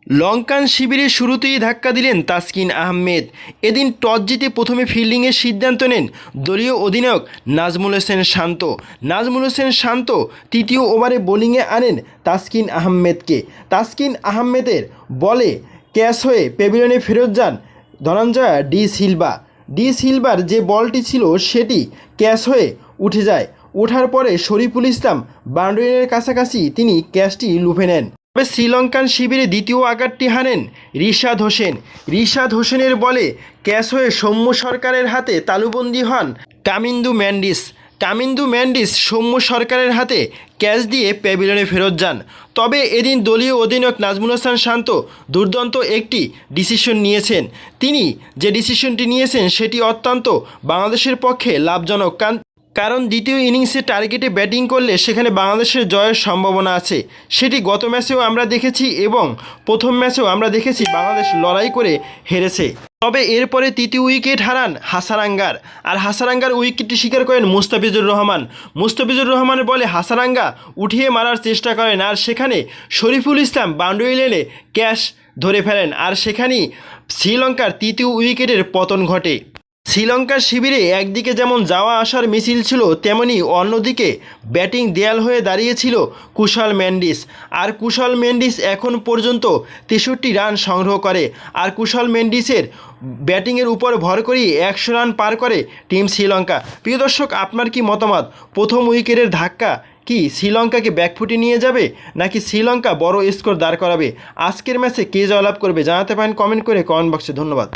লঙ্কান শিবিরে শুরুতেই ধাক্কা দিলেন তাসকিন আহমেদ। এদিন টস জিতে প্রথমে ফিল্ডিংয়ের সিদ্ধান্ত নেন দলীয় অধিনায়ক নাজমুল হোসেন শান্ত। নাজমুল হোসেন শান্ত তৃতীয় ওভারে বোলিংয়ে আনেন তাসকিন আহমেদকে। তাসকিন আহমেদের বলে ক্যাচ হয়ে প্যাভিলিয়নে ফেরত যান ধনঞ্জয় ডি সিলভার যে বলটি ছিল সেটি ক্যাচ হয়ে উঠে যায়। ওঠার পরে শরীফুল ইসলাম বাউন্ডারির কাছাকাছি তিনি ক্যাচটি লুফে নেন। তবে শ্রীলঙ্কান শিবিরে দ্বিতীয় আঘাতটি হানেন রিশাদ হোসেনের বলে ক্যাচ হয়ে সৌম্য সরকারের হাতে তালুবন্দী হন কামিন্দু ম্যান্ডিস সৌম্য সরকারের হাতে ক্যাচ দিয়ে প্যাভিলিয়নে ফেরত যান। তবে এদিন দলীয় অধিনায়ক নাজমুল হোসেন শান্ত দুর্দান্ত একটি ডিসিশন নিয়েছেন। তিনি যে ডিসিশনটি নিয়েছেন সেটি অত্যন্ত বাংলাদেশের পক্ষে লাভজনক, কারণ দ্বিতীয় ইনিংসে টার্গেটে ব্যাটিং করলে সেখানে বাংলাদেশের জয়ের সম্ভাবনা আছে। সেটি গত ম্যাচেও আমরা দেখেছি এবং প্রথম ম্যাচেও আমরা দেখেছি বাংলাদেশ লড়াই করে হেরেছে। তবে এরপরে তৃতীয় উইকেট হারান হাসারাঙ্গার উইকেটটি শিকার করেন মুস্তাফিজুর রহমানের বলে হাসারাঙ্গা উঠিয়ে মারার চেষ্টা করেন, আর সেখানে শরীফুল ইসলাম বাউন্ডারি লেনে ক্যাচ ধরে ফেলেন, আর সেখানেই শ্রীলঙ্কার তৃতীয় উইকেটের পতন ঘটে। শ্রীলঙ্কার শিবিরে একদিকে যেমন যাওয়া আসার মিছিল ছিল, তেমনি অন্যদিকে ব্যাটিং দেয়াল হয়ে দাঁড়িয়েছিল কুশল মেন্ডিস এখন পর্যন্ত 63 রান সংগ্রহ করে, আর কুশল মেন্ডিসের ব্যাটিংয়ের উপর ভর করেই 100 রান পার করে টিম শ্রীলঙ্কা। প্রিয় দর্শক, আপনার কি মতামত? প্রথম উইকেটের ধাক্কা কি শ্রীলঙ্কাকে ব্যাকফুটে নিয়ে যাবে, নাকি শ্রীলঙ্কা বড় স্কোর দাঁড় করাবে? আজকের ম্যাচে কে জয়লাভ করবে জানাতে পারেন কমেন্ট বক্সে। ধন্যবাদ।